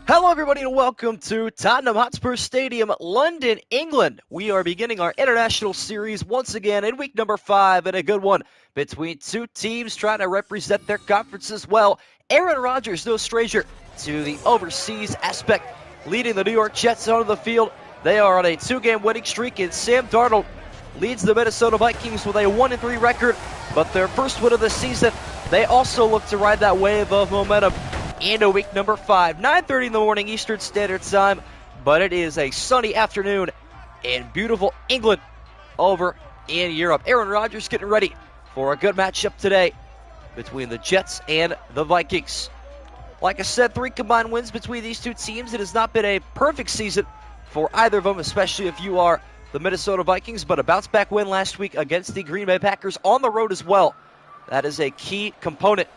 Hello, everybody, and welcome to Tottenham Hotspur Stadium, London, England. We are beginning our international series once again in week number 5, and a good one between two teams trying to represent their conferences well. Aaron Rodgers, no stranger to the overseas aspect, leading the New York Jets onto the field. They are on a 2-game winning streak, and Sam Darnold leads the Minnesota Vikings with a 1-3 record, but their first win of the season. They also look to ride that wave of momentum into week number 5, 9:30 in the morning Eastern Standard Time, but it is a sunny afternoon in beautiful England over in Europe. Aaron Rodgers getting ready for a good matchup today between the Jets and the Vikings. Like I said, 3 combined wins between these two teams. It has not been a perfect season for either of them, especially if you are the Minnesota Vikings, but a bounce-back win last week against the Green Bay Packers on the road as well. That is a key component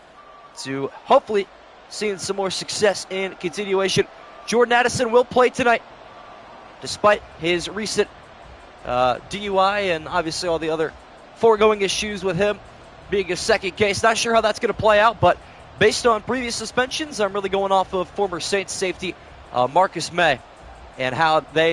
to hopefully seeing some more success in continuation. Jordan Addison will play tonight, despite his recent DUI and obviously all the other foregoing issues with him being a second case. Not sure how that's going to play out, but based on previous suspensions, I'm really going off of former Saints safety Marcus May and how he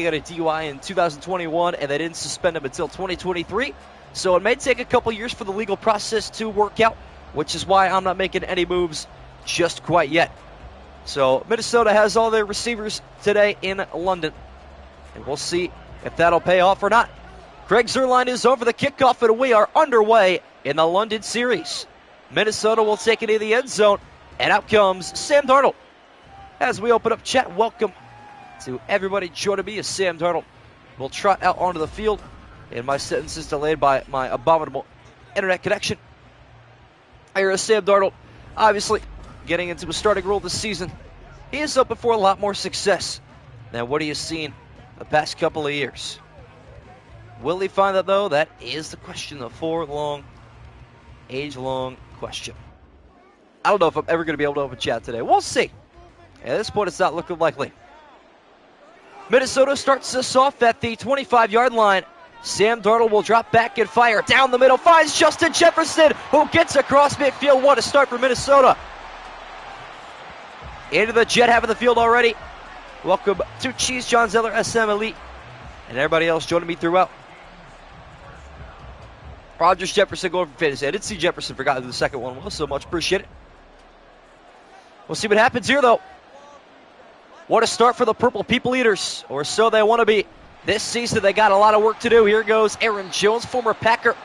got a DUI in 2021 and they didn't suspend him until 2023. So it may take a couple years for the legal process to work out, which is why I'm not making any moves just quite yet. So Minnesota has all their receivers today in London, and we'll see if that'll pay off or not. Greg Zuerlein is over the kickoff, and we are underway in the London series. Minnesota will take it in the end zone, and out comes Sam Darnold. As we open up chat, welcome to everybody joining me as Sam Darnold will trot out onto the field, and my sentence is delayed by my abominable internet connection. Here is Sam Darnold, obviously getting into a starting role this season. He is hoping for a lot more success than what he has seen the past couple of years. Will he find that, though? That is the question, the age-long question. I don't know if I'm ever going to be able to open chat today. We'll see. At this point, it's not looking likely. Minnesota starts us off at the 25-yard line. Sam Darnold will drop back and fire. Down the middle, finds Justin Jefferson, who gets across midfield. What a start for Minnesota. Into the Jet half of the field already. Welcome to Cheese John Zeller, SM Elite, and everybody else joining me throughout. Rogers Jefferson going for fantasy. I did see Jefferson forgot who the second one was, so much appreciate it. We'll see what happens here, though. What a start for the Purple People Eaters, or so they want to be. This season, they got a lot of work to do. Here goes Aaron Jones, former Packer.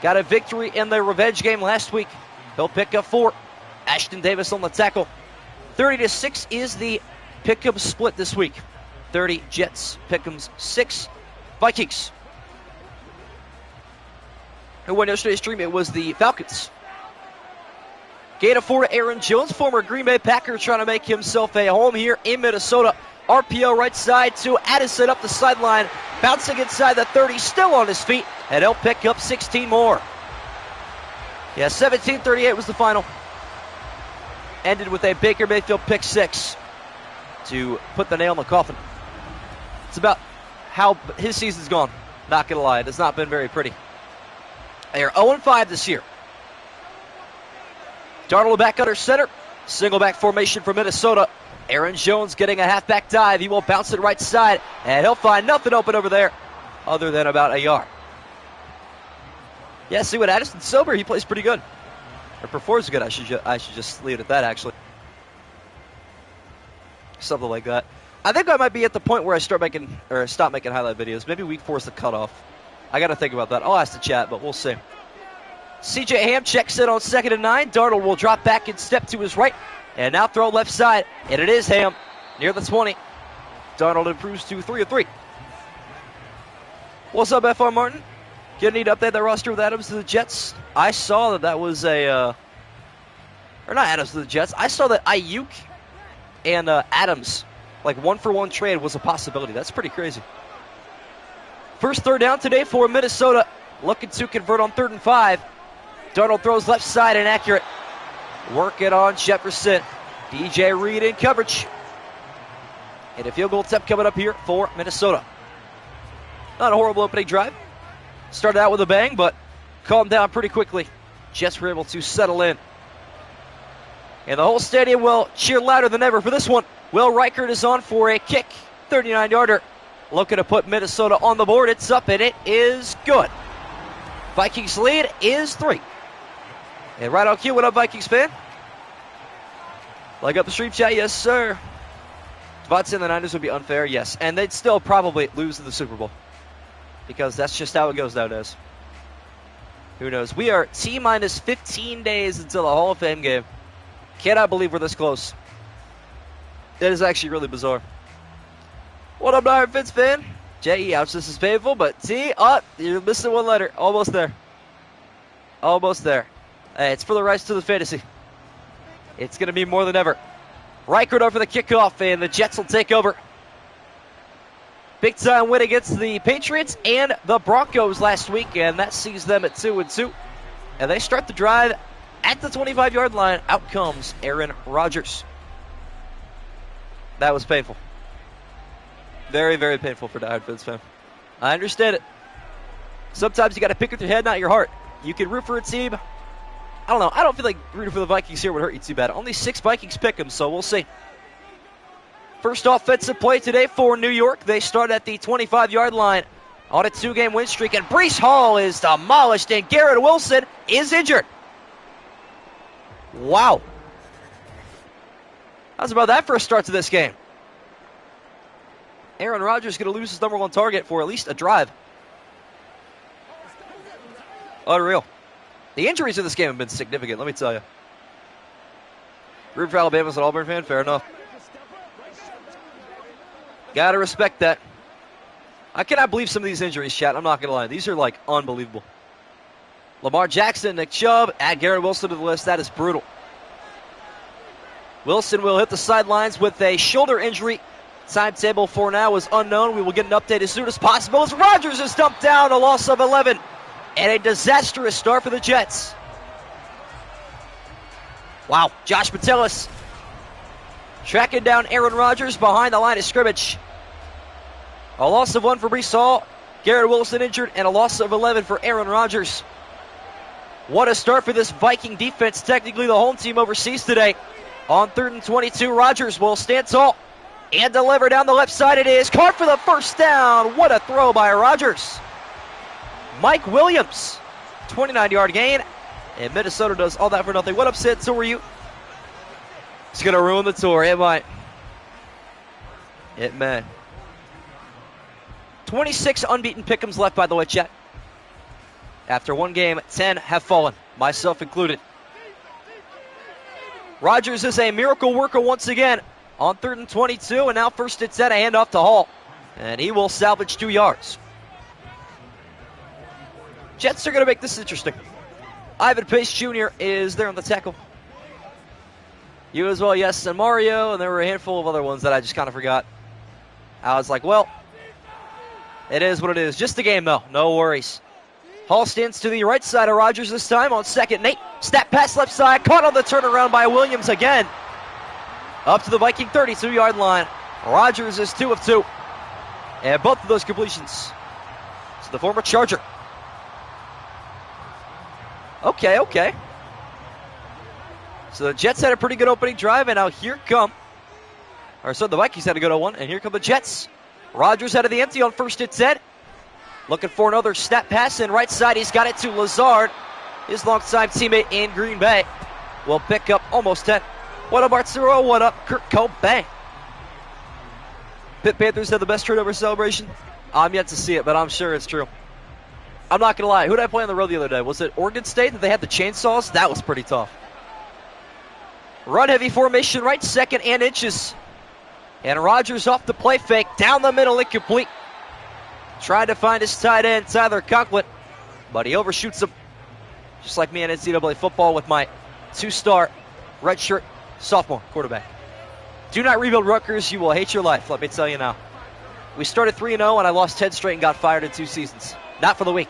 Got a victory in their revenge game last week. He'll pick up 4. Ashton Davis on the tackle. 30-6 is the pick'em split this week. 30 Jets, pick'ems 6 Vikings. Who won yesterday's stream? It was the Falcons. Gain of 4 to Aaron Jones, former Green Bay Packer, trying to make himself a home here in Minnesota. RPO right side to Addison up the sideline, bouncing inside the 30, still on his feet, and he'll pick up 16 more. Yeah, 17-38 was the final. Ended with a Baker Mayfield pick 6 to put the nail in the coffin. It's about how his season's gone. Not going to lie, it has not been very pretty. They are 0-5 this year. Darnold back under center. Single back formation for Minnesota. Aaron Jones getting a halfback dive. He will bounce it right side, and he'll find nothing open over there other than about a yard. Yeah, see what Addison's sober. He plays pretty good. Or performs good. I should just leave it at that, actually. Something like that. I think I might be at the point where I stop making highlight videos. Maybe week 4 is the cutoff. I got to think about that. I'll ask the chat, but we'll see. CJ Ham checks in on 2nd and 9. Darnold will drop back and step to his right. And now throw left side. And it is Ham near the 20. Darnold improves to 3 of 3. What's up, FR Martin? Gonna need to update that roster with Adams to the Jets. I saw that was or not Adams to the Jets. I saw that Ayuk and Adams, like 1-for-1 trade was a possibility. That's pretty crazy. First 3rd down today for Minnesota. Looking to convert on 3rd and 5. Darnold throws left side inaccurate. Working on Jefferson. DJ Reed in coverage. And a field goal attempt coming up here for Minnesota. Not a horrible opening drive. Started out with a bang, but calmed down pretty quickly. Jets were able to settle in. And the whole stadium will cheer louder than ever for this one. Will Reichert is on for a kick. 39-yarder. Looking to put Minnesota on the board. It's up, and it is good. Vikings lead is 3. And right on cue, what up, Vikings fan? Like up the stream chat, yes, sir. Devon saying the Niners would be unfair, yes. And they'd still probably lose in the Super Bowl. Because that's just how it goes nowadays. Who knows? We are T-minus 15 days until the Hall of Fame game. Cannot believe we're this close. That is actually really bizarre. What up, Iron Fitz fan? J.E. ouch, this is painful, but T, you're missing one letter. Almost there. Almost there. Hey, it's for the rights to the fantasy. It's going to be more than ever. Reichert over the kickoff, and the Jets will take over. Big time win against the Patriots and the Broncos last week, and that sees them at 2-2. And they start the drive at the 25-yard line. Out comes Aaron Rodgers. That was painful. Very, very painful for the Iron Fits fan. I understand it. Sometimes you got to pick with your head, not your heart. You can root for a team. I don't know. I don't feel like rooting for the Vikings here would hurt you too bad. Only 6 Vikings pick them, so we'll see. First offensive play today for New York. They start at the 25-yard line on a 2-game win streak, and Breece Hall is demolished, and Garrett Wilson is injured. Wow. How's about that for a start to this game? Aaron Rodgers going to lose his number 1 target for at least a drive. Unreal. The injuries in this game have been significant, let me tell you. Root for Alabama as an Auburn fan, fair enough. Gotta respect that. I cannot believe some of these injuries, chat. I'm not going to lie. These are, like, unbelievable. Lamar Jackson, Nick Chubb, add Garrett Wilson to the list. That is brutal. Wilson will hit the sidelines with a shoulder injury. Timetable for now is unknown. We will get an update as soon as possible as Rodgers is dumped down, a loss of 11. And a disastrous start for the Jets. Wow, Josh Metellus tracking down Aaron Rodgers behind the line of scrimmage. A loss of 1 for Breece Hall, Garrett Wilson injured, and a loss of 11 for Aaron Rodgers. What a start for this Viking defense. Technically the home team overseas today. On 3rd and 22, Rodgers will stand tall and deliver down the left side. It is caught for the first down. What a throw by Rodgers. Mike Williams, 29-yard gain, and Minnesota does all that for nothing. What upset tour were you? It's going to ruin the tour. It might. It may. 26 unbeaten pick'ems left, by the way, chat. After 1 game, 10 have fallen, myself included. Rodgers is a miracle worker once again on 3rd and 22, and now 1st and 10, a handoff to Hall. And he will salvage 2 yards. Jets are going to make this interesting. Ivan Pace Jr. is there on the tackle. You as well, yes, and Mario, and there were a handful of other ones that I just kind of forgot. I was like, well, it is what it is. Just a game, though. No worries. Hall stands to the right side of Rodgers this time on 2nd and 8. Snap pass left side, caught on the turnaround by Williams again. Up to the Viking 32-yard line. Rodgers is 2 of 2. And both of those completions to the former Charger. Okay. So the Jets had a pretty good opening drive, and now here come, the Vikings had a good one, and here come the Jets. Rodgers out of the empty on 1st and 10. Looking for another snap pass, and right side he's got it to Lazard. His longtime teammate in Green Bay will pick up almost 10. What up, Arturo? What up, Kurt Cobain? Pitt Panthers had the best turnover celebration. I'm yet to see it, but I'm sure it's true. I'm not going to lie. Who did I play on the road the other day? Was it Oregon State that they had the chainsaws? That was pretty tough. Run-heavy formation right, 2nd and inches. And Rodgers off the play fake. Down the middle, incomplete. Trying to find his tight end, Tyler Conklin. But he overshoots him. Just like me in NCAA football with my 2-star redshirt sophomore quarterback. Do not rebuild Rutgers. You will hate your life, let me tell you now. We started 3-0, and I lost 10 straight and got fired in 2 seasons. Not for the weak.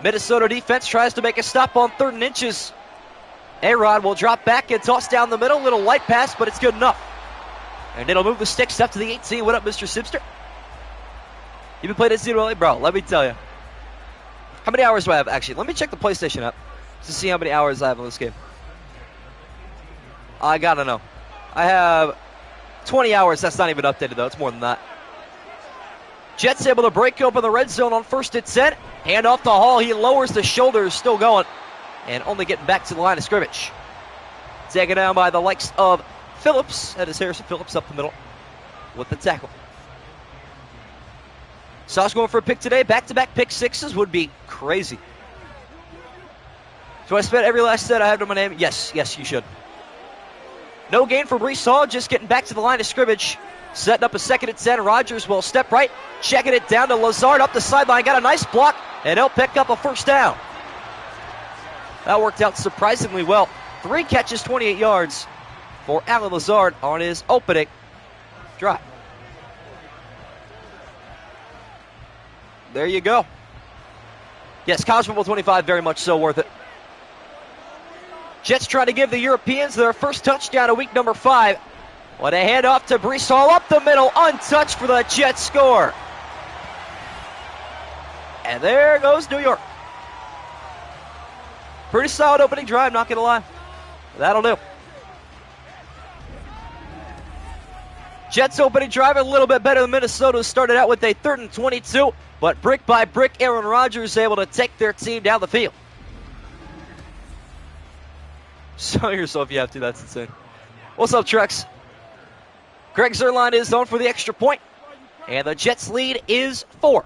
Minnesota defense tries to make a stop on 3rd and inches. A-Rod will drop back and toss down the middle. Little light pass, but it's good enough. And it'll move the sticks up to the 18. What up, Mr. Sipster? You been playing NCAA? Bro, let me tell you. How many hours do I have? Actually, let me check the PlayStation app to see how many hours I have on this game. I gotta know. I have 20 hours. That's not even updated, though. It's more than that. Jets able to break open the red zone on 1st and 10. Hand off to Hall. He lowers the shoulders, still going, and only getting back to the line of scrimmage. Taken down by the likes of Phillips. That is Harrison Phillips up the middle with the tackle. Sauce going for a pick today. Back-to-back pick sixes would be crazy. Do I spend every last cent I have to my name? Yes, you should. No gain for Breece Hall, just getting back to the line of scrimmage. Setting up a 2nd and 10. Rodgers will step right, checking it down to Lazard up the sideline. Got a nice block, and he'll pick up a 1st down. That worked out surprisingly well. 3 catches, 28 yards for Allen Lazard on his opening drive. There you go. Yes, college football 25, very much so worth it. Jets trying to give the Europeans their first touchdown of week number 5. When they hand off to Breece Hall up the middle, untouched for the Jets score. And there goes New York. Pretty solid opening drive, not going to lie. That'll do. Jets opening drive a little bit better than Minnesota. Started out with a 3rd and 22, but brick by brick, Aaron Rodgers able to take their team down the field. Show yourself if you have to, that's insane. What's up, Trex? Greg Zuerlein is on for the extra point, and the Jets lead is 4.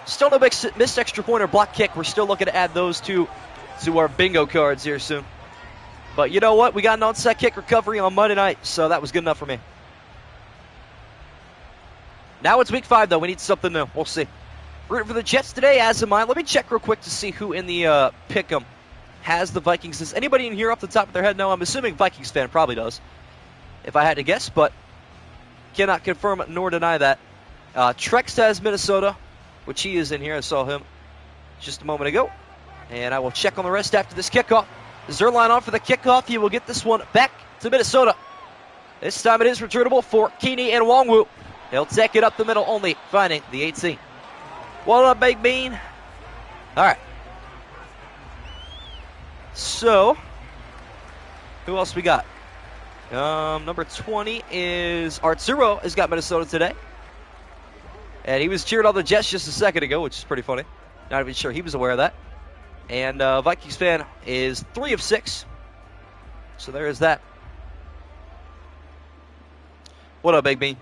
Still no missed extra point or block kick. We're still looking to add those to our bingo cards here soon. But you know what? We got an onside kick recovery on Monday night, so that was good enough for me. Now it's week 5, though. We need something new. We'll see. Rooting for the Jets today, as am I. Let me check real quick to see who in the pick'em has the Vikings. Does anybody in here off the top of their head know? I'm assuming Vikings fan probably does, if I had to guess, but cannot confirm nor deny that. Trex has Minnesota, which he is in here. I saw him just a moment ago. And I will check on the rest after this kickoff. Zuerlein on for the kickoff. He will get this one back to Minnesota. This time it is returnable for Keeney and Nwangwu. He'll take it up the middle, only finding the 18. What up, Big Bean? All right. So, who else we got? Number 20 is Arturo has got Minnesota today. And he was cheering on the Jets just a second ago, which is pretty funny. Not even sure he was aware of that. And Vikings fan is 3 of 6. So there is that. What up, Big Bean?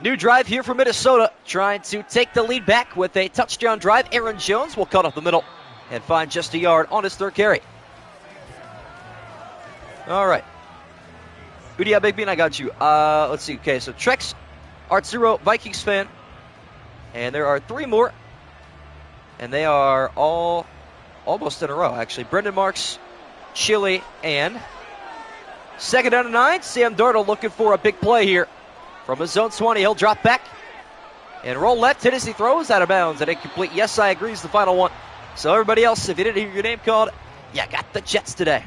New drive here for Minnesota, trying to take the lead back with a touchdown drive. Aaron Jones will cut off the middle and find just a yard on his 3rd carry. All right. Who do you have, Big Bean? I got you. Let's see. Okay, so Trex, Arturo, Vikings fan. And there are 3 more. And they are all almost in a row, actually. Brendan Marks, Chile, and 2nd down and 9. Sam Darnold looking for a big play here. From his zone 20, he'll drop back and roll left. Tennessee throws out of bounds and incomplete. Yes, I agree is the final one. So everybody else, if you didn't hear your name called, yeah, got the Jets today.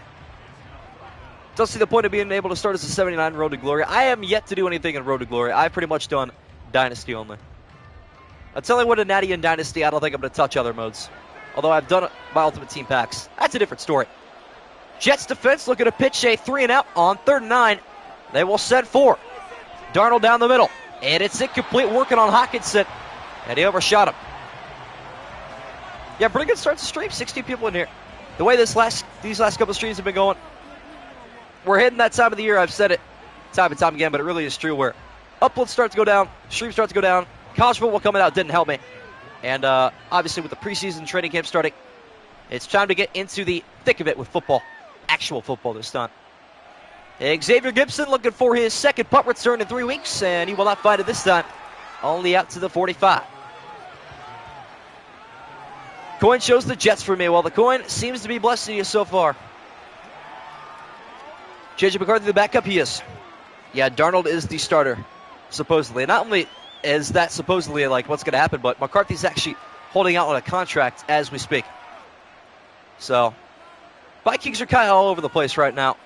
Don't see the point of being able to start as a 79 Road to Glory. I am yet to do anything in Road to Glory. I've pretty much done Dynasty only. I'm telling what a Natty and Dynasty, I don't think I'm going to touch other modes. Although I've done my Ultimate Team packs. That's a different story. Jets defense looking to pitch a 3 and out on 3rd and 9. They will set 4. Darnold down the middle. And it's incomplete, working on Hawkinson. And he overshot him. Yeah, pretty good start to stream. 60 people in here. The way these last couple of streams have been going, we're hitting that time of the year. I've said it time and time again, but it really is true where uploads start to go down, streams start to go down. College football coming out didn't help me. And obviously with the preseason training camp starting, it's time to get into the thick of it with football. Actual football this time. Xavier Gibson looking for his 2nd punt return in 3 weeks, and he will not find it this time. Only out to the 45. Coin shows the Jets for me. Well, the coin seems to be blessing you so far. J.J. McCarthy, the backup, he is. Yeah, Darnold is the starter, supposedly. Not only is that supposedly like what's going to happen, but McCarthy's actually holding out on a contract as we speak. So, Vikings are kind of all over the place right now.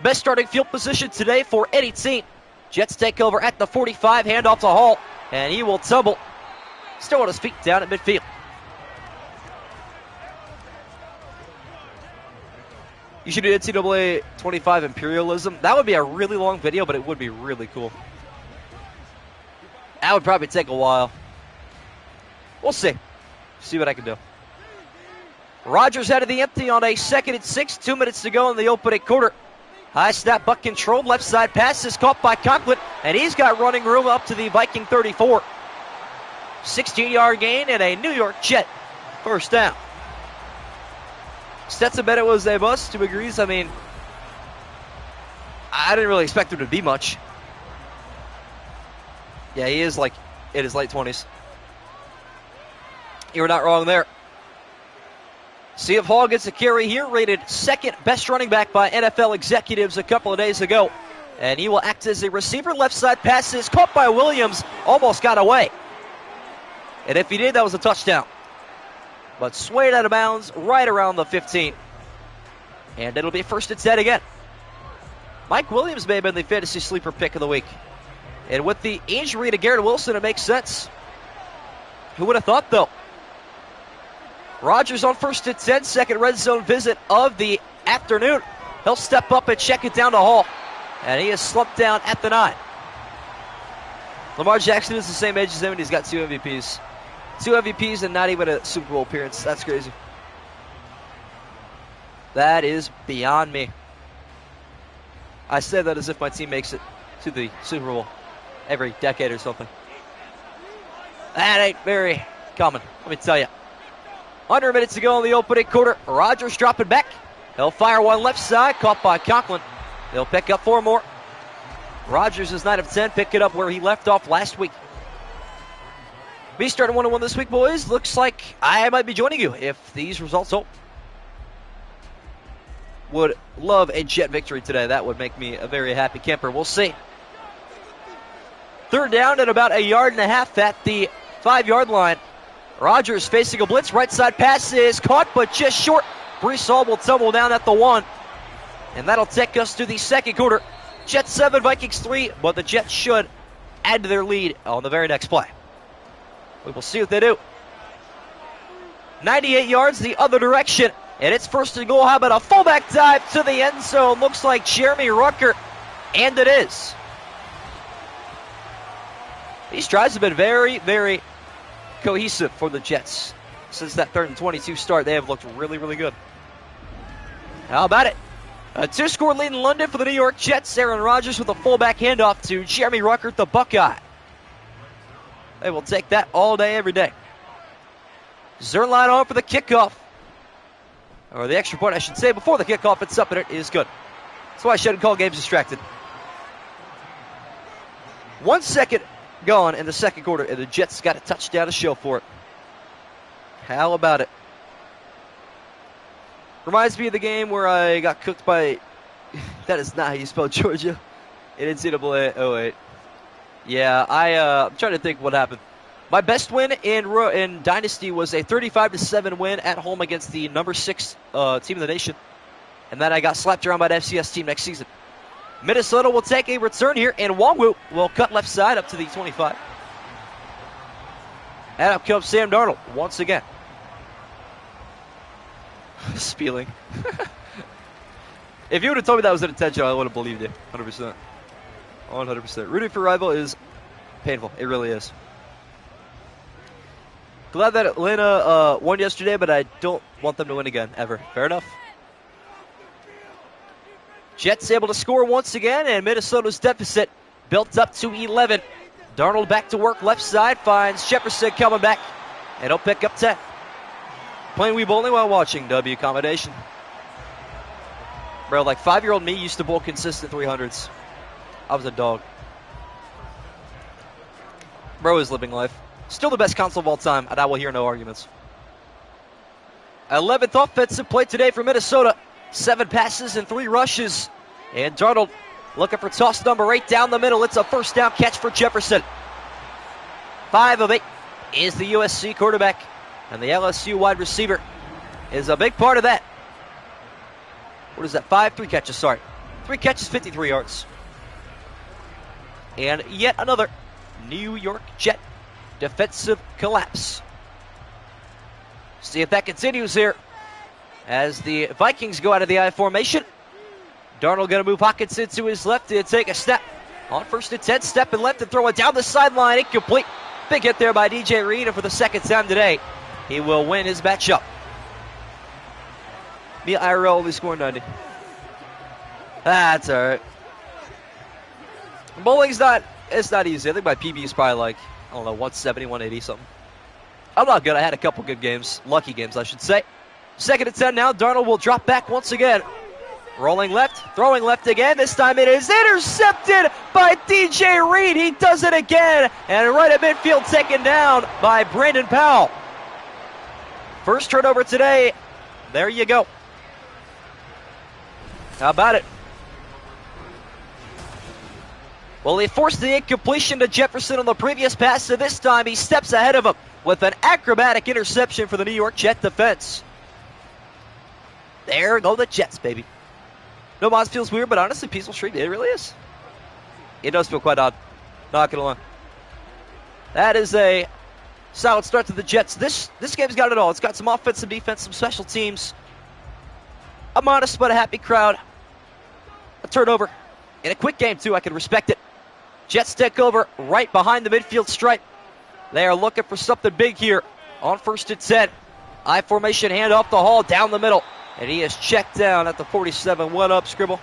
Best starting field position today for any team. Jets take over at the 45, handoff to Hall, and he will tumble. Still on his feet down at midfield. You should do NCAA 25 Imperialism. That would be a really long video, but it would be really cool. That would probably take a while. We'll see. See what I can do. Rogers out of the empty on a 2nd and 6. 2 minutes to go in the opening quarter. High snap, buck controlled. Left side pass is caught by Conklin, and he's got running room up to the Viking 34. 16-yard gain and a New York Jet first down. Stetson Bennett was a bust, 2 agrees. I mean, I didn't really expect him to be much. Yeah, he is like in his late 20s. You were not wrong there. See if Hall gets a carry here, rated 2nd best running back by NFL executives a couple of days ago. And he will act as a receiver. Left side pass is caught by Williams, almost got away. And if he did, that was a touchdown. But swayed out of bounds right around the 15. And it'll be 1st and 10 again. Mike Williams may have been the fantasy sleeper pick of the week. And with the injury to Garrett Wilson, it makes sense. Who would have thought, though? Rogers on 1st and 10, 2nd red zone visit of the afternoon. He'll step up and check it down to Hall. And he is slumped down at the 9. Lamar Jackson is the same age as him, and he's got 2 MVPs. 2 MVPs and not even a Super Bowl appearance. That's crazy. That is beyond me. I say that as if my team makes it to the Super Bowl every decade or something. That ain't very common, let me tell you. Under minutes to go in the opening quarter. Rogers dropping back. He'll fire one left side, caught by Conklin. They'll pick up 4 more. Rogers is 9 of 10, pick it up where he left off last week. Me starting 1-1 this week, boys. Looks like I might be joining you if these results hold. Would love a Jet victory today. That would make me a very happy camper. We'll see. 3rd down at about 1.5 yards at the 5-yard line. Rogers facing a blitz. Right side pass is caught, but just short. Brees Hall will tumble down at the 1. And that'll take us to the 2nd quarter. Jets 7, Vikings 3, but the Jets should add to their lead on the very next play. We will see what they do. 98 yards the other direction, and it's 1st and goal. How about a fullback dive to the end zone? Looks like Jeremy Rucker, and it is. These drives have been very, very cohesive for the Jets. Since that 3rd and 22 start, they have looked really, really good. How about it? A 2-score lead in London for the New York Jets. Aaron Rodgers with a fullback handoff to Jeremy Rucker, the Buckeye. They will take that all day, every day. Zerline on for the kickoff. Or the extra point, I should say, before the kickoff. It's up, and it is good. That's why I shouldn't call games distracted. 1 second gone in the 2nd quarter, and the Jets got a touchdown to show for it. How about it? Reminds me of the game where I got cooked by... That is not how you spell Georgia. In NCAA 08. Yeah, I'm trying to think what happened. My best win in Dynasty was a 35-7 win at home against the number 6 team in the nation. And then I got slapped around by the FCS team next season. Minnesota will take a return here, and Wongwu will cut left side up to the 25. And up comes Sam Darnold once again. Spieling. If you would have told me that was intentional, I would have believed you. 100%. 100%. Rooting for rival is painful. It really is. Glad that Atlanta won yesterday, but I don't want them to win again, ever. Fair enough. Jets able to score once again, and Minnesota's deficit built up to 11. Darnold back to work left side, finds Jefferson coming back, and he'll pick up 10. Playing wee bowling while watching W accommodation. Bro, like 5-year-old me used to bowl consistent 300s. I was a dog. Bro is living life. Still the best console of all time, and I will hear no arguments. 11th offensive play today for Minnesota. 7 passes and 3 rushes. And Darnold looking for toss number 8 down the middle. It's a first down catch for Jefferson. 5 of 8 is the USC quarterback. And the LSU wide receiver is a big part of that. What is that? 3 catches, sorry. 3 catches, 53 yards. And yet another New York Jet defensive collapse. See if that continues here. as the Vikings go out of the I formation. Darnold going to move Hawkinson to his left and take a snap. On 1st and 10, step and left and throw it down the sideline. Incomplete. Big hit there by DJ Reed, and for the second time today, he will win his matchup. Mia IRL only scored 90. That's all right. Bowling's it's not easy. I think my PB is probably like, I don't know, 170, 180 something. I'm not good. I had a couple good games. Lucky games, I should say. 2nd and 10 now. Darnold will drop back once again. Rolling left, throwing left again. This time it is intercepted by DJ Reed. He does it again. And right at midfield, taken down by Brandon Powell. First turnover today. There you go. How about it? Well, he forced the incompletion to Jefferson on the previous pass, so this time he steps ahead of him with an acrobatic interception for the New York Jet defense. There go the Jets, baby. No, Moz feels weird, but honestly, Peaceful Street, it really is. It does feel quite odd. Not gonna lie. That is a solid start to the Jets. This game's got it all. It's got some offense, some defense, some special teams. A modest but a happy crowd. A turnover. In a quick game, too. I can respect it. Jets take over right behind the midfield stripe. They are looking for something big here on 1st and 10. I formation, hand off the Hall down the middle. And he is checked down at the 47. What up, Scribble?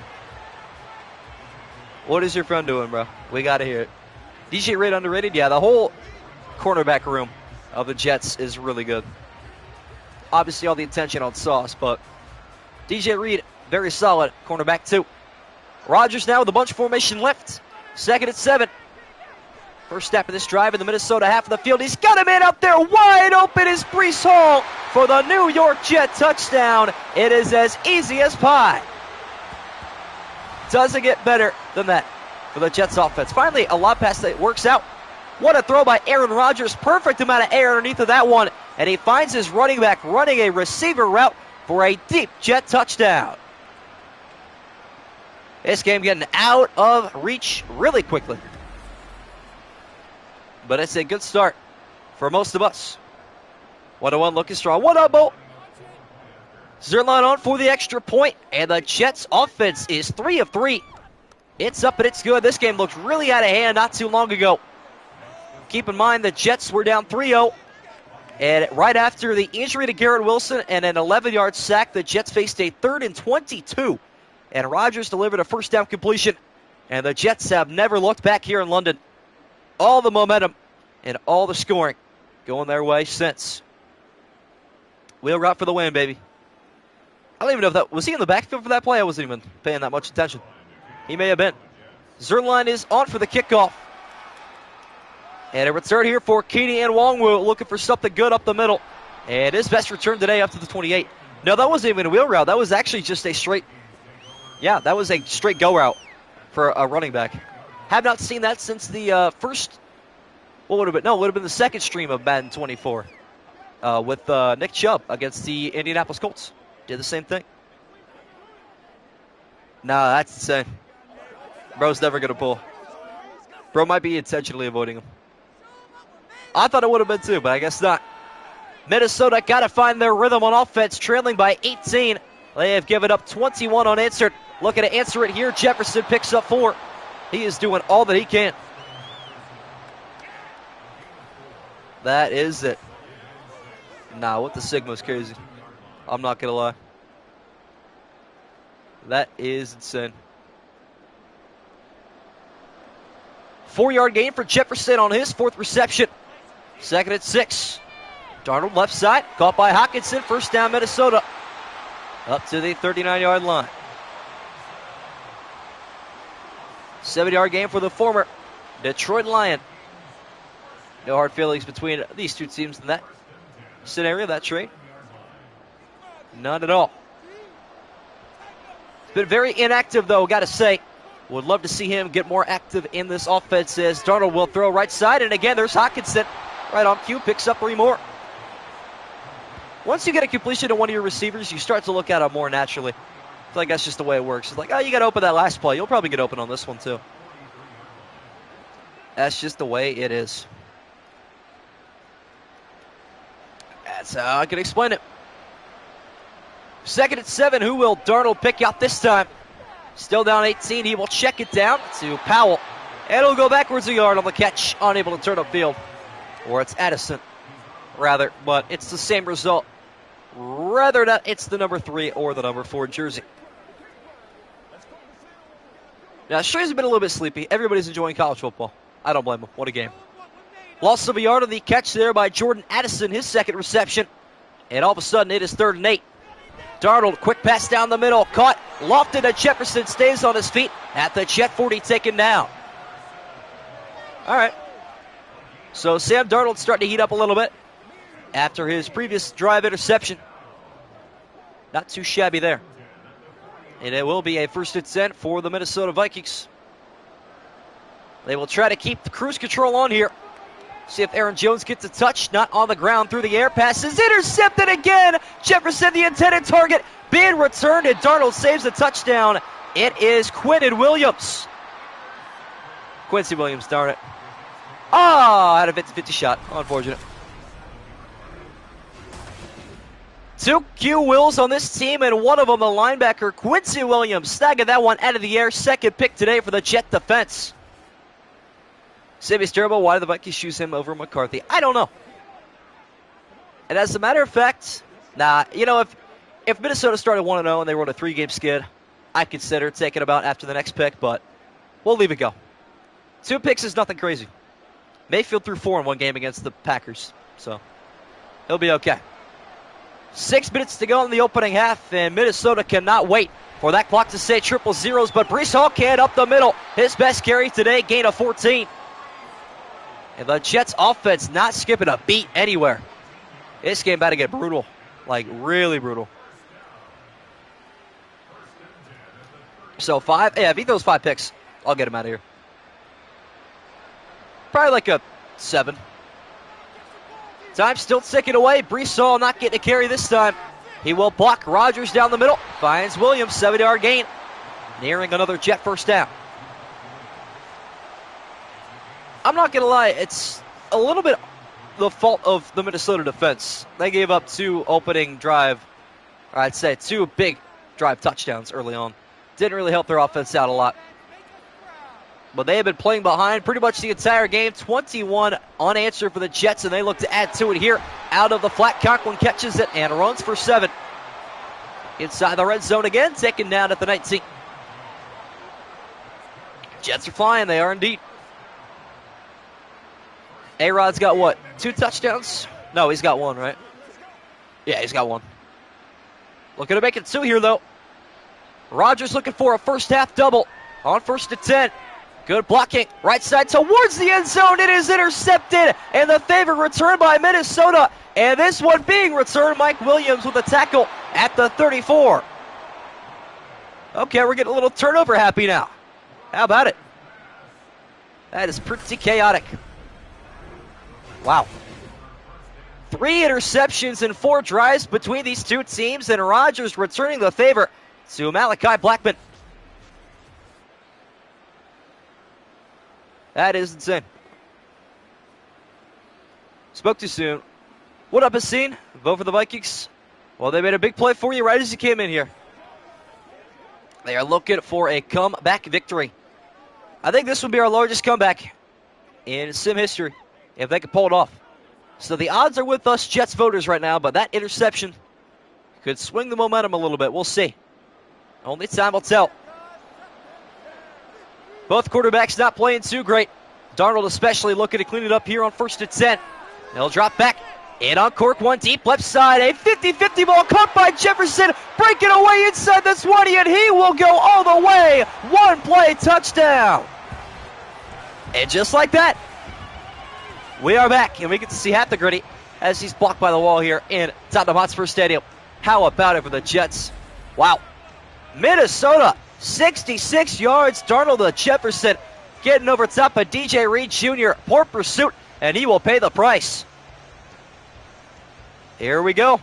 What is your friend doing, bro? We got to hear it. DJ Reed underrated? Yeah, the whole cornerback room of the Jets is really good. Obviously, all the attention on Sauce, but DJ Reed, very solid. Cornerback, too. Rodgers now with a bunch formation left. 2nd and 7. First step of this drive in the Minnesota half of the field. He's got him in up there. Wide open is Breece Hall for the New York Jet touchdown. It is as easy as pie. Doesn't get better than that for the Jets offense. Finally, a lob pass that works out. What a throw by Aaron Rodgers. Perfect amount of air underneath of that one. And he finds his running back running a receiver route for a deep Jet touchdown. This game getting out of reach really quickly. But it's a good start for most of us. 1-1 looking strong. 1-0, Bo. Zerline on for the extra point, and the Jets offense is 3 of 3. It's up and it's good. This game looked really out of hand not too long ago. Keep in mind the Jets were down 3-0, and right after the injury to Garrett Wilson and an 11-yard sack, the Jets faced a 3rd and 22, and Rodgers delivered a first down completion, and the Jets have never looked back here in London. All the momentum and all the scoring going their way since. Wheel route for the win, baby. I don't even know if that was he in the backfield for that play. I wasn't even paying that much attention. He may have been. Zerline is on for the kickoff. And a return here for Keedy and Wongwu, looking for something good up the middle. And his best return today up to the 28. No, that wasn't even a wheel route. That was actually just a straight, that was a straight go route for a running back. Have not seen that since the first, it would have been the second stream of Madden 24 with Nick Chubb against the Indianapolis Colts. Did the same thing. Nah, that's insane. Bro's never going to pull. Bro might be intentionally avoiding him. I thought it would have been too, but I guess not. Minnesota got to find their rhythm on offense, trailing by 18. They have given up 21 unanswered. Looking to answer it here. Jefferson picks up 4. He is doing all that he can. That is it. Nah, what the Sigma is crazy. I'm not going to lie. That is insane. 4-yard gain for Jefferson on his 4th reception. 2nd and 6. Darnold left side. Caught by Hawkinson. First down, Minnesota. Up to the 39-yard line. 7-yard gain for the former Detroit Lion. No hard feelings between these two teams in that scenario, that trade. None at all. It's been very inactive, though, got to say. Would love to see him get more active in this offense as Darnold will throw right side. And again, there's Hawkinson right on cue, picks up 3 more. Once you get a completion to one of your receivers, you start to look at it more naturally. I feel like that's just the way it works. It's like, oh, you got to open that last play. You'll probably get open on this one, too. That's just the way it is. That's how I can explain it. 2nd and 7. Who will Darnold pick out this time? Still down 18. He will check it down to Powell. And it'll go backwards a yard on the catch. Unable to turn upfield. Or it's Addison, rather. But it's the same result. Rather not it's the number 3 or the number 4 jersey. Now, Strays have been a little bit sleepy. Everybody's enjoying college football. I don't blame them. What a game. Loss of a yard on the catch there by Jordan Addison, his 2nd reception. And all of a sudden, it is 3rd and 8. Darnold, quick pass down the middle. Caught, lofted to Jefferson, stays on his feet at the Jet 40, taken down. All right. So Sam Darnold starting to heat up a little bit after his previous drive interception. Not too shabby there. And it will be a 1st and 10 for the Minnesota Vikings. They will try to keep the cruise control on here. See if Aaron Jones gets a touch. Not on the ground, through the air. Passes intercepted again. Jefferson, the intended target, being returned, and Darnold saves a touchdown. It is Quinnen Williams. Quincy Williams, darn it. Had a 50-50 shot. Unfortunate. 2 Q Wills on this team, and one of them, the linebacker, Quincy Williams, snagging that one out of the air. 2nd pick today for the Jet defense. Sammy's terrible. Why did the Vikings choose him over McCarthy? I don't know. And as a matter of fact, if Minnesota started 1-0 and they were on a 3-game skid, I'd consider taking him out after the next pick, but we'll leave it go. 2 picks is nothing crazy. Mayfield threw 4 in one game against the Packers, so he'll be okay. 6 minutes to go in the opening half, and Minnesota cannot wait for that clock to say triple zeros, but Breece Hall can up the middle. His best carry today, gain of 14. And the Jets offense not skipping a beat anywhere. This game about to get brutal, like really brutal. So 5, if he throws 5 picks, I'll get him out of here. Probably like a 7. Time still ticking away. Breece Hall not getting a carry this time. He will block Rodgers down the middle. Finds Williams, 7-yard gain. Nearing another Jet 1st down. I'm not going to lie, it's a little bit the fault of the Minnesota defense. They gave up 2 opening drive, or I'd say 2 big drive touchdowns early on. Didn't really help their offense out a lot. But they have been playing behind pretty much the entire game. 21 unanswered for the Jets, and they look to add to it here. Out of the flat, Conklin catches it and runs for 7. Inside the red zone again, taken down at the 19. Jets are flying, they are indeed. A-Rod's got what, 2 touchdowns? No, he's got 1, right? Yeah, he's got 1. Looking to make it 2 here, though. Rodgers looking for a 1st half double on 1st and 10. Good blocking. Right side towards the end zone. It is intercepted. And the favorite return by Minnesota. And this one being returned, Mike Williams with a tackle at the 34. Okay, we're getting a little turnover happy now. How about it? That is pretty chaotic. Wow. 3 interceptions and 4 drives between these 2 teams, and Rodgers returning the favor to Malachi Blackman. That is insane. Spoke too soon. What up, Haseen? Vote for the Vikings? Well, they made a big play for you right as you came in here. They are looking for a comeback victory. I think this will be our largest comeback in sim history, if they can pull it off. So the odds are with us Jets voters right now, but that interception could swing the momentum a little bit. We'll see. Only time will tell. Both quarterbacks not playing too great. Darnold especially looking to clean it up here on 1st and 10. He'll drop back. In on Cork, 1 deep, left side. A 50-50 ball caught by Jefferson. Breaking away inside the 20, and he will go all the way. 1 play touchdown. And just like that, we are back, and we get to see half the gritty as he's blocked by the wall here in Tottenham Hotspur Stadium. How about it for the Jets? Wow. Minnesota, 66 yards. Darnold to Jefferson getting over top of DJ Reed Jr. Poor pursuit, and he will pay the price. Here we go.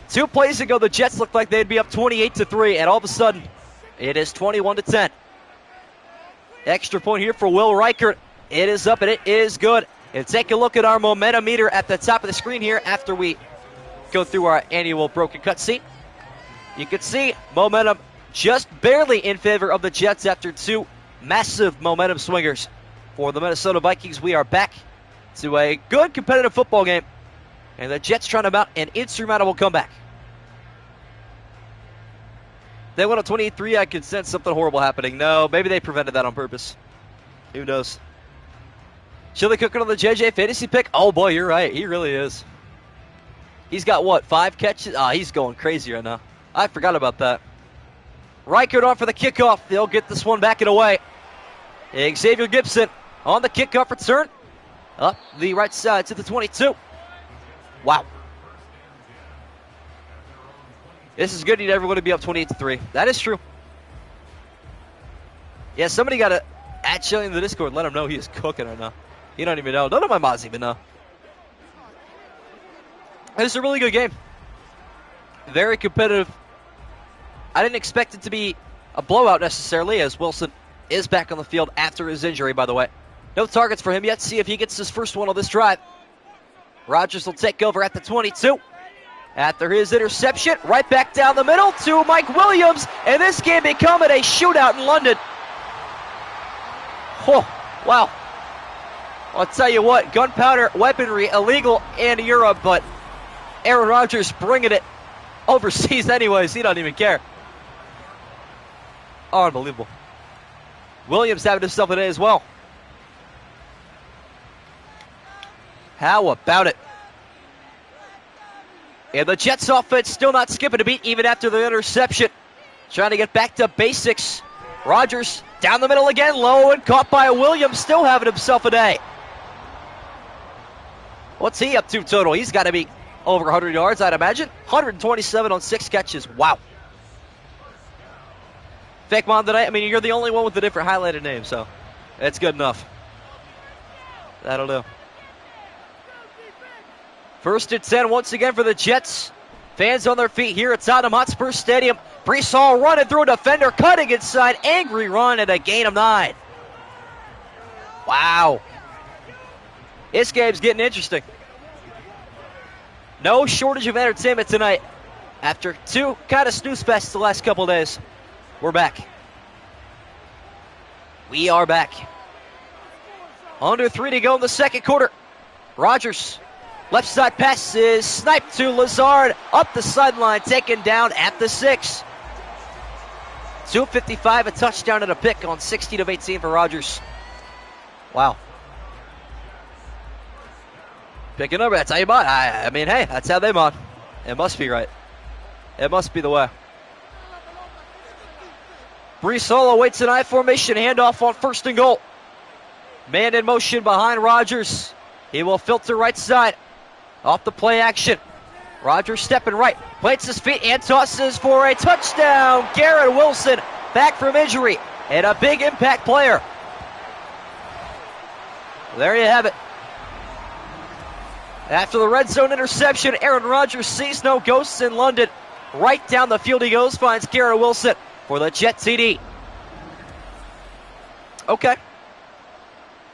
2 plays ago, the Jets looked like they'd be up 28-3, and all of a sudden, it is 21-10. Extra point here for Will Reichert. It is up, and it is good. And take a look at our momentum meter at the top of the screen here after we go through our annual broken cutscene. You can see momentum just barely in favor of the Jets after 2 massive momentum swingers. For the Minnesota Vikings, we are back to a good competitive football game. And the Jets trying to mount an insurmountable comeback. They went up 28-3. I could sense something horrible happening. No, maybe they prevented that on purpose. Who knows? Chili cooking on the JJ fantasy pick. Oh, boy, you're right. He really is. He's got, what, 5 catches? He's going crazy right now. I forgot about that. Reichert on for the kickoff. They'll get this one back and away. Xavier Gibson on the kickoff return. Up the right side to the 22. Wow. This is good. You never want to be up 28-3. That is true. Yeah, somebody got to add Chili in the Discord and let him know he is cooking right now. You don't even know. None of my mods even know. This is a really good game. Very competitive. I didn't expect it to be a blowout necessarily, as Wilson is back on the field after his injury, by the way. No targets for him yet. See if he gets his first one on this drive. Rodgers will take over at the 22. After his interception, right back down the middle to Mike Williams, and this game becoming a shootout in London. Oh, wow. I'll tell you what, gunpowder weaponry illegal in Europe, but Aaron Rodgers bringing it overseas anyways. He doesn't even care. Unbelievable. Williams having himself a day as well. How about it? And the Jets offense still not skipping a beat even after the interception. Trying to get back to basics. Rodgers down the middle again, low and caught by Williams, still having himself a day. What's he up to total? He's got to be over 100 yards, I'd imagine. 127 on 6 catches. Wow. Fake Mom tonight. I mean, you're the only one with a different highlighted name, so it's good enough. That'll do. 1st and 10 once again for the Jets. Fans on their feet here at Tottenham Hotspur Stadium. Breece Hall running through a defender, cutting inside. Angry run and a gain of 9. Wow. This game's getting interesting. No shortage of entertainment tonight. After 2 kind of snooze fests the last couple days, we're back. We are back. Under 3 to go in the second quarter. Rodgers. Left side pass is sniped to Lazard. Up the sideline, taken down at the 6. 2:55, a touchdown and a pick on 16 of 18 for Rodgers. Wow. Picking up, that's how you mod. I mean, hey, that's how they mod. It must be right. It must be the way. Breece Hall awaits an I formation handoff on 1st and goal. Man in motion behind Rodgers. He will filter right side. Off the play action. Rodgers stepping right. Plants his feet and tosses for a touchdown. Garrett Wilson back from injury. And a big impact player. There you have it. After the red zone interception, Aaron Rodgers sees no ghosts in London. Right down the field he goes, finds Garrett Wilson for the Jet TD. Okay.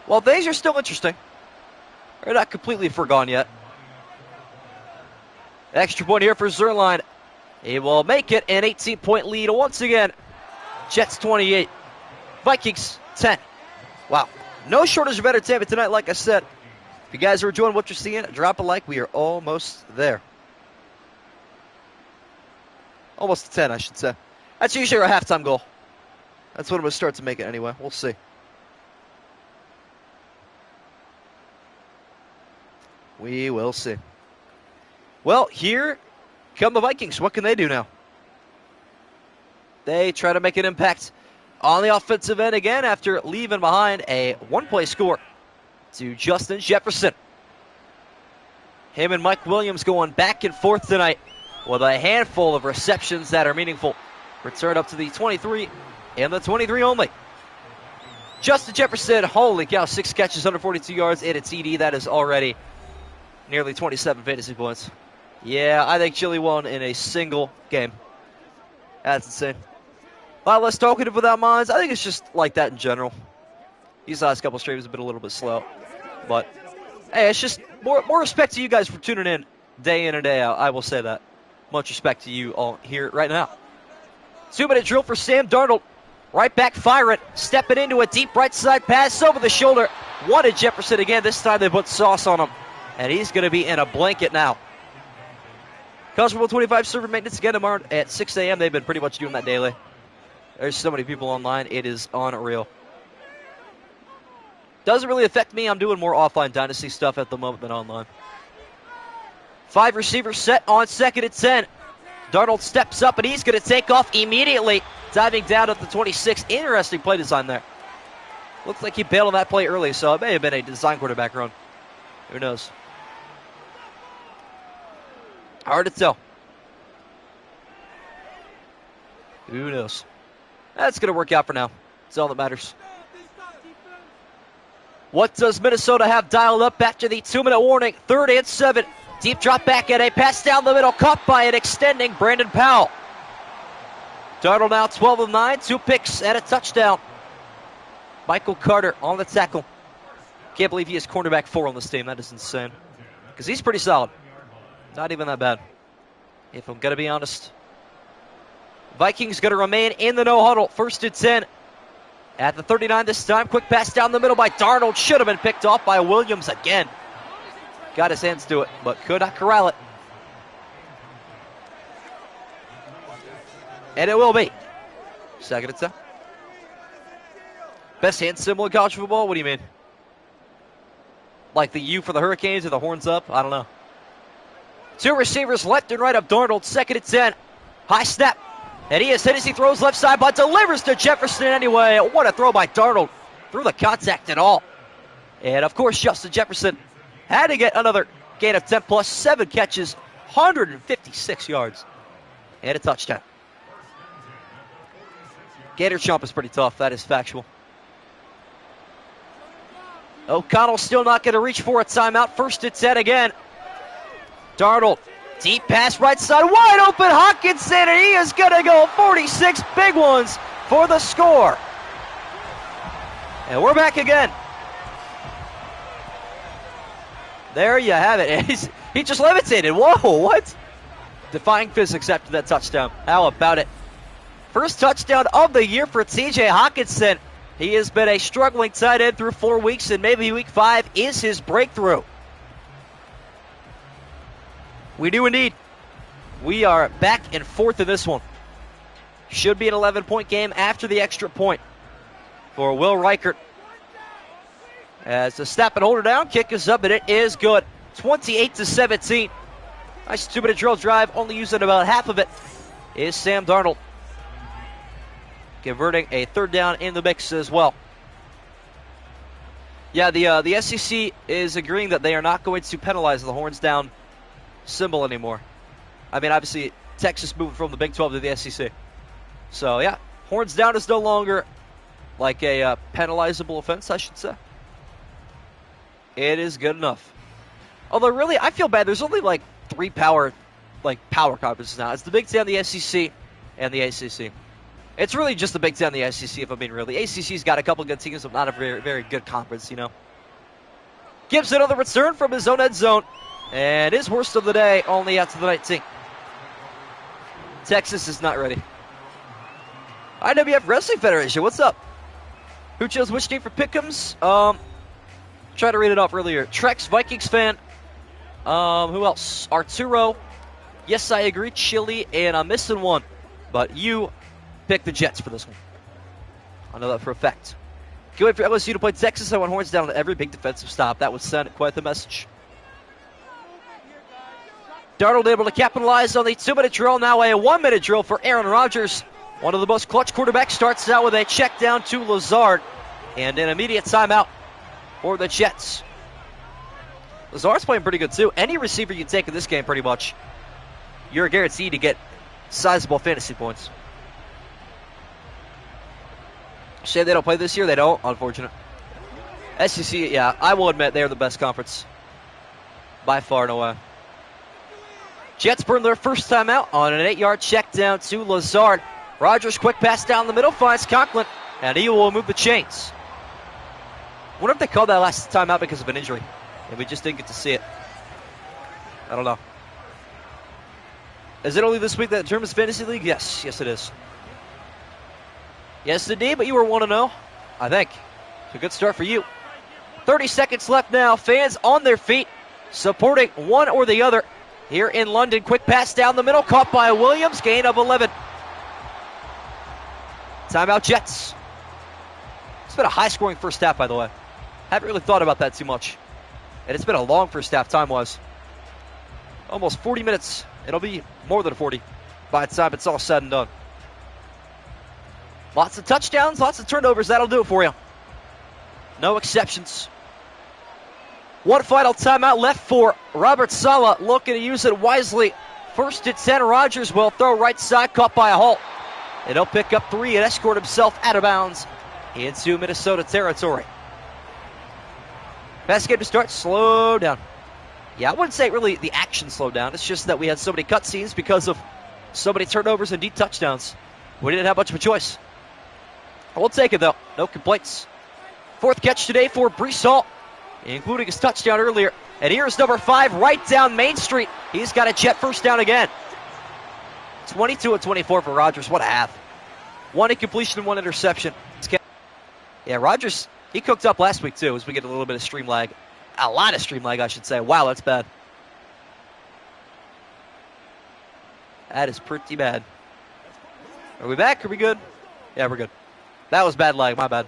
Well, these are still interesting. They're not completely forgone yet. Extra point here for Zerline. He will make it an 18-point lead once again. Jets 28. Vikings 10. Wow. No shortage of entertainment tonight, like I said. If you guys are enjoying what you're seeing, drop a like. We are almost there. Almost to 10, I should say. That's usually our halftime goal. That's when I'm going to start to make it anyway. We'll see. We will see. Well, here come the Vikings. What can they do now? They try to make an impact on the offensive end again after leaving behind a one-play score to Justin Jefferson. Him and Mike Williams going back and forth tonight with a handful of receptions that are meaningful. Return up to the 23 and the 23 only. Justin Jefferson, holy cow, 6 catches, 142 yards, and a TD. That is already nearly 27 fantasy points. Yeah, I think Chili won in a single game. That's insane. A lot less talkative without mines. I think it's just like that in general. These last couple streams have been a little bit slow. But, hey, it's just more respect to you guys for tuning in day in and day out. I will say that. Much respect to you all here right now. 2-minute drill for Sam Darnold. Right back, fire it. Stepping into a deep right side pass over the shoulder. Wanted Jefferson again. This time they put sauce on him. And he's going to be in a blanket now. College Football 25 server maintenance again tomorrow at 6 a.m. They've been pretty much doing that daily. There's so many people online. It is unreal. Doesn't really affect me. I'm doing more offline Dynasty stuff at the moment than online. 5 receivers set on 2nd and 10. Darnold steps up, and he's going to take off immediately, diving down at the 26. Interesting play design there. Looks like he bailed on that play early, so it may have been a design quarterback run. Who knows? Hard to tell. Who knows? That's going to work out for now. That's all that matters. What does Minnesota have dialed up after the 2-minute warning? 3rd and 7. Deep drop back and a pass down the middle, caught by an extending Brandon Powell. Darnold now 12 of 9, 2 picks and a touchdown. Michael Carter on the tackle. Can't believe he is cornerback 4 on this team. That is insane. Because he's pretty solid. Not even that bad, if I'm going to be honest. Vikings going to remain in the no huddle. 1st and 10. At the 39 this time. Quick pass down the middle by Darnold. Should have been picked off by Williams again. Got his hands to it, but could not corral it. And it will be 2nd and 10. Best hand symbol in college football? What do you mean? Like the U for the Hurricanes or the horns up? I don't know. 2 receivers left and right of Darnold. 2nd and 10. High snap. And he is hit as he throws left side, but delivers to Jefferson anyway. What a throw by Darnold. Through the contact and all. And of course, Justin Jefferson had to get another gain of 10 plus, 7 catches, 156 yards, and a touchdown. Gator chomp is pretty tough. That is factual. O'Connell still not going to reach for a timeout. 1st and 10 again. Darnold, deep pass right side, wide open Hawkinson, and he is going to go 46 big ones for the score. And we're back again. There you have it. He just levitated. Whoa, what? Defying physics after that touchdown. How about it? First touchdown of the year for TJ Hawkinson. He has been a struggling tight end through 4 weeks, and maybe week 5 is his breakthrough. We do indeed. We are back and forth in this one. Should be an 11-point game after the extra point for Will Reichert. As the snap and hold her down, kick is up, and it is good. 28-17. Nice 2-minute drill drive, only using about half of it is Sam Darnold. Converting a 3rd down in the mix as well. Yeah, the SEC is agreeing that they are not going to penalize the horns down symbol anymore. I mean, obviously, Texas moving from the Big 12 to the SEC. So, yeah, horns down is no longer like a penalizable offense, I should say. It is good enough. Although, really, I feel bad. There's only like 3 power conferences now. It's the Big Ten, the SEC, and the ACC. It's really just the Big Ten, the SEC, if I'm being real. The ACC's got a couple good teams, but not a very, very good conference, you know. Gibson on the return from his own end zone. And his worst of the day, only out to the 19th. Texas is not ready. IWF Wrestling Federation, what's up? Who chose which game for Pick'ems? Tried to read it off earlier. Trex, Vikings fan. Who else? Arturo. Yes, I agree. Chili, and I'm missing one. But you picked the Jets for this one. I know that for a fact. Can't wait for LSU to play Texas. I want horns down on every big defensive stop. That would send quite the message. Darnold able to capitalize on the 2-minute drill. Now a 1-minute drill for Aaron Rodgers. One of the most clutch quarterbacks starts out with a check down to Lazard. And an immediate timeout for the Jets. Lazard's playing pretty good too. Any receiver you take in this game, pretty much, you're guaranteed to get sizable fantasy points. Say they don't play this year? They don't. Unfortunate. SEC, yeah, I will admit they're the best conference. By far and away. Jets burn their first time out on an 8-yard check down to Lazard. Rodgers, quick pass down the middle, finds Conklin, and he will move the chains. I wonder if they called that last time out because of an injury, and we just didn't get to see it. I don't know. Is it only this week that determines Fantasy League? Yes. Yes, it is. Yes, indeed, but you were 1-0, I think. It's a good start for you. 30 seconds left now. Fans on their feet, supporting one or the other here in London. Quick pass down the middle, caught by Williams. Gain of 11. Timeout, Jets. It's been a high-scoring first half, by the way. Haven't really thought about that too much. And it's been a long first half time-wise. Almost 40 minutes. It'll be more than 40 by the time it's all said and done. Lots of touchdowns, lots of turnovers. That'll do it for you. No exceptions. One final timeout left for Robert Saleh, looking to use it wisely. First and 10, Rodgers will throw right side, caught by a halt. And he'll pick up 3 and escort himself out of bounds into Minnesota territory. Best game to start, slow down. Yeah, I wouldn't say really the action slowed down. It's just that we had so many cutscenes because of so many turnovers and deep touchdowns. We didn't have much of a choice. We'll take it, though. No complaints. 4th catch today for Breece Hall, including his touchdown earlier. And here's number 5 right down Main Street. He's got a jet first down again. 22 and 24 for Rodgers. What a half. 1 incompletion and 1 interception. Yeah, Rodgers, he cooked up last week, too, as we get a little bit of stream lag. A lot of stream lag, I should say. Wow, that's bad. That is pretty bad. Are we back? Are we good? Yeah, we're good. That was bad lag. My bad.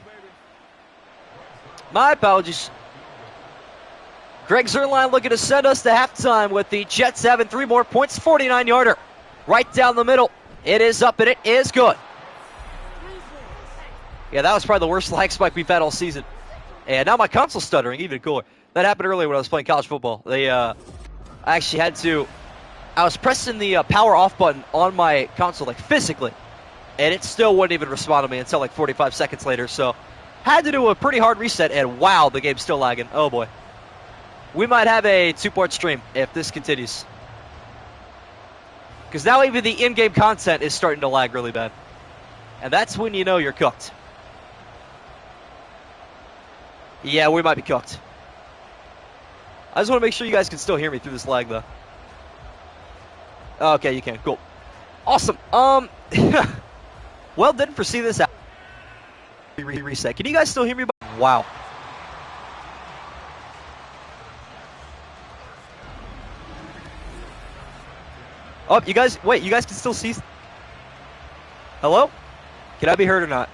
My apologies. Greg Zerline looking to send us to halftime with the Jets having 3 more points. 49-yarder. Right down the middle. It is up and it is good. Yeah, that was probably the worst lag spike we've had all season. And now my console's stuttering, even cooler. That happened earlier when I was playing college football. I actually had to, I was pressing the power off button on my console, like physically, and it still wouldn't even respond to me until like 45 seconds later. So had to do a pretty hard reset, and wow, the game's still lagging. Oh boy. We might have a 2-part stream if this continues. Because now even the in-game content is starting to lag really bad. And that's when you know you're cooked. Yeah, we might be cooked. I just want to make sure you guys can still hear me through this lag, though. Okay, you can. Cool. Awesome. Well, didn't foresee this out. Reset. Can you guys still hear me? Wow. Oh, you guys, wait, you guys can still see? Hello? Can I be heard or not?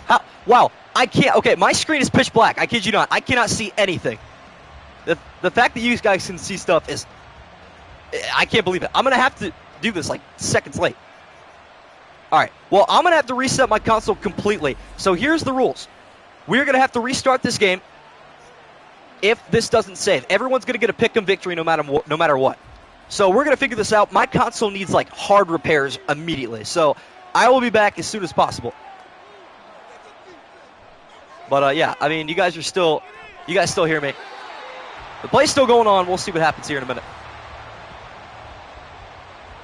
How? Wow, I can't, okay, my screen is pitch black. I kid you not. I cannot see anything. The fact that you guys can see stuff is, I can't believe it. I'm going to have to do this like seconds late. All right, well, I'm going to have to reset my console completely. So here's the rules. We're going to have to restart this game if this doesn't save. Everyone's going to get a pick 'em victory no matter what. So we're going to figure this out. My console needs like hard repairs immediately. So I will be back as soon as possible. But yeah, I mean, you guys still hear me. The play's still going on. We'll see what happens here in a minute.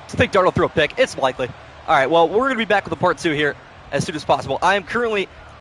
I think Dart will throw a pick. It's likely. All right, well, we're going to be back with a part 2 here as soon as possible. I am currently